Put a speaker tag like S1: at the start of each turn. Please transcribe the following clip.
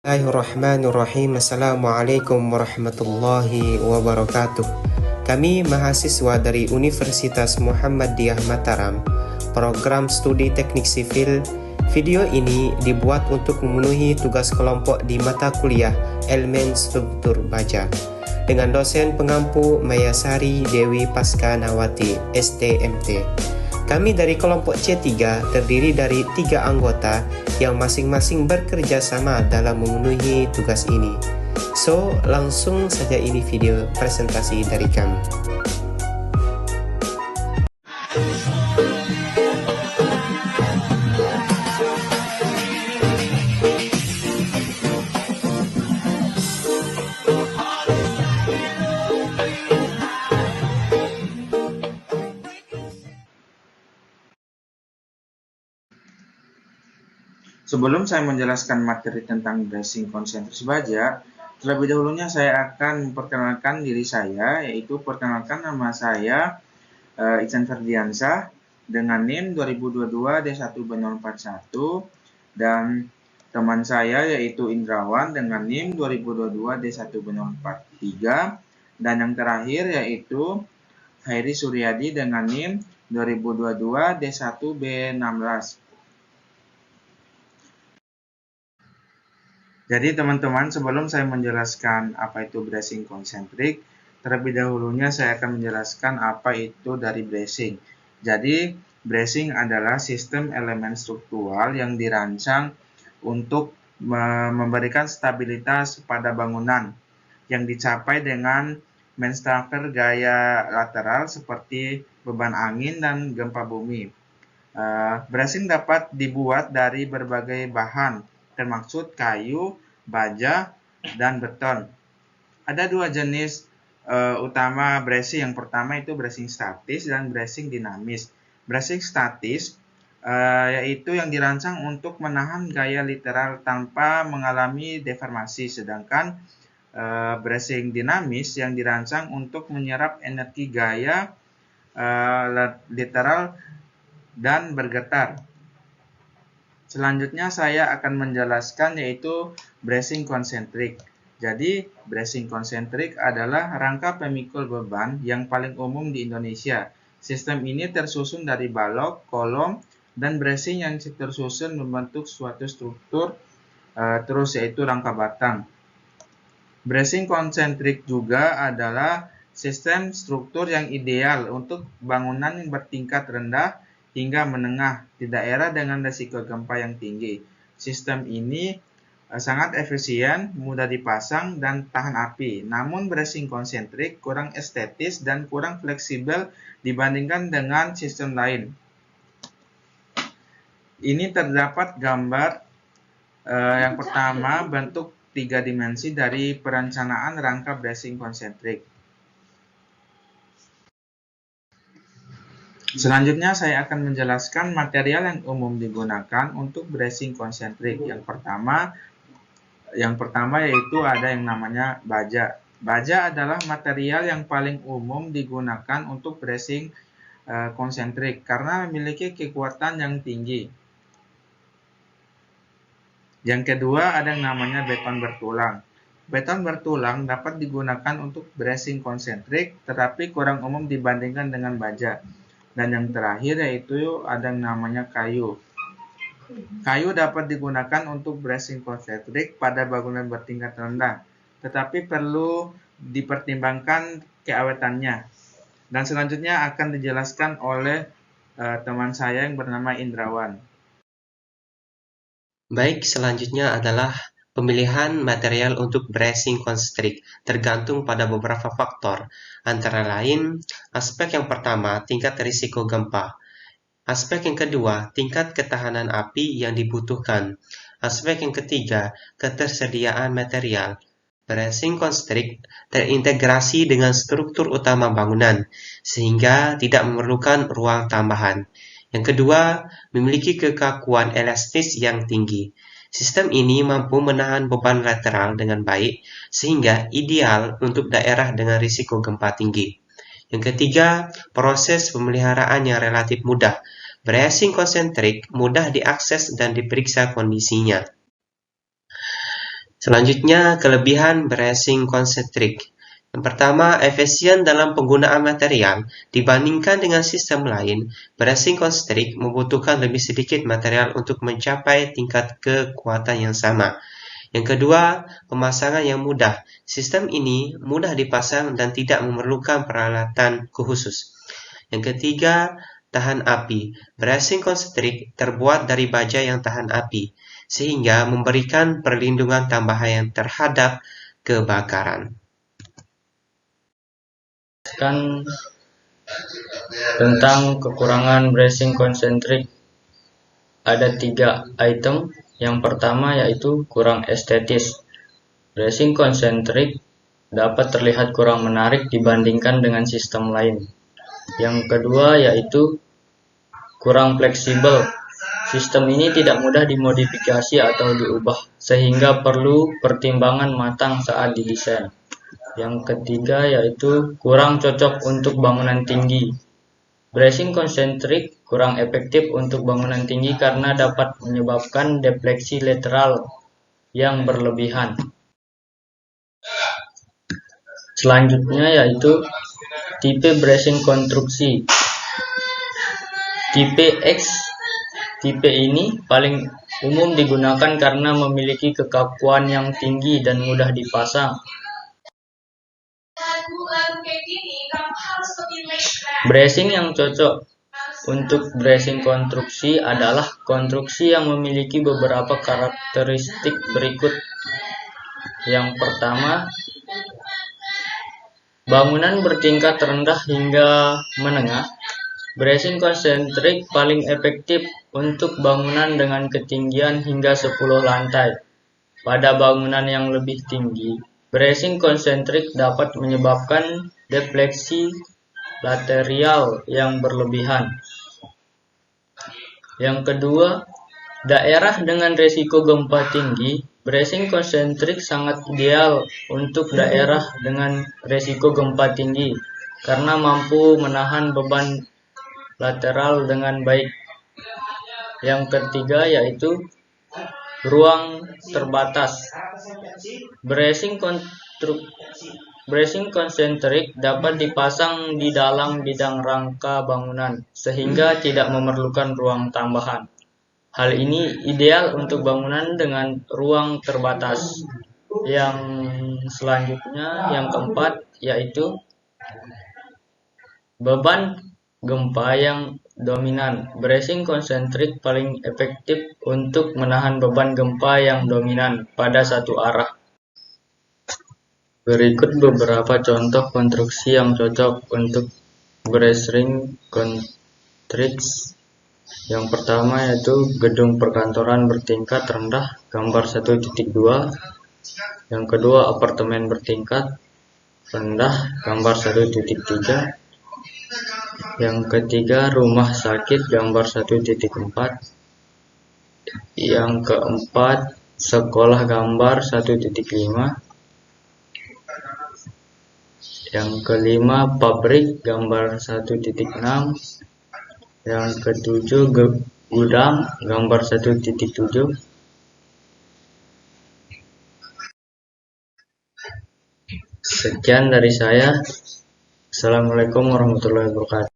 S1: Bismillahirrahmanirrahim. Assalamualaikum warahmatullahi wabarakatuh. Kami mahasiswa dari Universitas Muhammadiyah Mataram, program studi teknik sipil. Video ini dibuat untuk memenuhi tugas kelompok di mata kuliah Elemen Struktur Baja dengan dosen pengampu Mayasari Dewi Paskanawati, STMT. Kami dari kelompok C3 terdiri dari 3 anggota yang masing-masing bekerja sama dalam memenuhi tugas ini. So, langsung saja ini video presentasi dari kami.
S2: Sebelum saya menjelaskan materi tentang bracing konsentris baja, terlebih dahulunya saya akan memperkenalkan diri saya, yaitu perkenalkan nama saya Ihsan Ferdiansah dengan NIM 2022 D1B041 dan teman saya yaitu Indrawan dengan NIM 2022 D1B043 dan yang terakhir yaitu Hairi Suryadi dengan NIM 2022 D1B16. Jadi teman-teman, sebelum saya menjelaskan apa itu bracing konsentrik, terlebih dahulunya saya akan menjelaskan apa itu dari bracing. Jadi, bracing adalah sistem elemen struktural yang dirancang untuk memberikan stabilitas pada bangunan yang dicapai dengan main structure gaya lateral seperti beban angin dan gempa bumi. Bracing dapat dibuat dari berbagai bahan, termaksud kayu, baja, dan beton. Ada 2 jenis utama bracing. Yang pertama itu bracing statis dan bracing dinamis. Bracing statis yaitu yang dirancang untuk menahan gaya literal tanpa mengalami deformasi, sedangkan bracing dinamis yang dirancang untuk menyerap energi gaya literal dan bergetar. Selanjutnya saya akan menjelaskan yaitu bracing konsentrik. Jadi, bracing konsentrik adalah rangka pemikul beban yang paling umum di Indonesia. Sistem ini tersusun dari balok, kolom, dan bracing yang tersusun membentuk suatu struktur terus yaitu rangka batang. Bracing konsentrik juga adalah sistem struktur yang ideal untuk bangunan yang bertingkat rendah hingga menengah di daerah dengan risiko gempa yang tinggi. Sistem ini sangat efisien, mudah dipasang, dan tahan api. Namun bracing konsentrik kurang estetis dan kurang fleksibel dibandingkan dengan sistem lain. Ini terdapat gambar yang pertama bentuk 3 dimensi dari perencanaan rangka bracing konsentrik. Selanjutnya saya akan menjelaskan material yang umum digunakan untuk bracing konsentrik. Yang pertama yaitu ada yang namanya baja. Baja adalah material yang paling umum digunakan untuk bracing konsentrik karena memiliki kekuatan yang tinggi. Yang kedua ada yang namanya beton bertulang. Beton bertulang dapat digunakan untuk bracing konsentrik tetapi kurang umum dibandingkan dengan baja. Dan yang terakhir yaitu ada yang namanya kayu. Kayu dapat digunakan untuk bracing konsentrik pada bangunan bertingkat rendah, tetapi perlu dipertimbangkan keawetannya. Dan selanjutnya akan dijelaskan oleh teman saya yang bernama Indrawan.
S1: Baik, selanjutnya adalah pemilihan material untuk bracing konsentrik tergantung pada beberapa faktor, antara lain aspek yang pertama, tingkat risiko gempa. Aspek yang kedua, tingkat ketahanan api yang dibutuhkan. Aspek yang ketiga, ketersediaan material. Bracing konsentrik terintegrasi dengan struktur utama bangunan, sehingga tidak memerlukan ruang tambahan. Yang kedua, memiliki kekakuan elastis yang tinggi. Sistem ini mampu menahan beban lateral dengan baik, sehingga ideal untuk daerah dengan risiko gempa tinggi. Yang ketiga, proses pemeliharaan yang relatif mudah. Bracing konsentrik mudah diakses dan diperiksa kondisinya. Selanjutnya, kelebihan bracing konsentrik. Yang pertama, efisien dalam penggunaan material. Dibandingkan dengan sistem lain, bracing konsentrik membutuhkan lebih sedikit material untuk mencapai tingkat kekuatan yang sama. Yang kedua, pemasangan yang mudah. Sistem ini mudah dipasang dan tidak memerlukan peralatan khusus. Yang ketiga, tahan api. Bracing konsentrik terbuat dari baja yang tahan api, sehingga memberikan perlindungan tambahan terhadap kebakaran.
S3: Tentang kekurangan bracing konsentrik, ada 3 item. Yang pertama yaitu kurang estetis. Bracing konsentrik dapat terlihat kurang menarik dibandingkan dengan sistem lain. Yang kedua yaitu kurang fleksibel. Sistem ini tidak mudah dimodifikasi atau diubah, sehingga perlu pertimbangan matang saat didesain. Yang ketiga yaitu kurang cocok untuk bangunan tinggi. Bracing konsentrik kurang efektif untuk bangunan tinggi karena dapat menyebabkan defleksi lateral yang berlebihan. Selanjutnya yaitu tipe bracing konstruksi. Tipe X. Tipe ini paling umum digunakan karena memiliki kekakuan yang tinggi dan mudah dipasang. Bracing yang cocok untuk bracing konstruksi adalah konstruksi yang memiliki beberapa karakteristik berikut. Yang pertama, bangunan bertingkat rendah hingga menengah. Bracing konsentrik paling efektif untuk bangunan dengan ketinggian hingga 10 lantai. Pada bangunan yang lebih tinggi, bracing konsentrik dapat menyebabkan defleksi lateral yang berlebihan. Yang kedua, daerah dengan risiko gempa tinggi. Bracing konsentrik sangat ideal untuk daerah dengan risiko gempa tinggi karena mampu menahan beban lateral dengan baik. Yang ketiga yaitu ruang terbatas. Bracing konsentrik dapat dipasang di dalam bidang rangka bangunan sehingga tidak memerlukan ruang tambahan. Hal ini ideal untuk bangunan dengan ruang terbatas. Yang selanjutnya, yang keempat, yaitu beban gempa yang dominan. Bracing konsentrik paling efektif untuk menahan beban gempa yang dominan pada satu arah. Berikut beberapa contoh konstruksi yang cocok untuk bracing konsentrik. Yang pertama yaitu gedung perkantoran bertingkat rendah, gambar 1.2. Yang kedua, apartemen bertingkat rendah, gambar 1.3. Yang ketiga, rumah sakit, gambar 1.4. Yang keempat, sekolah, gambar 1.5. Yang kelima, pabrik, gambar 1.6. Yang ketujuh, gudang, gambar 1.7. Sekian dari saya. Assalamualaikum warahmatullahi wabarakatuh.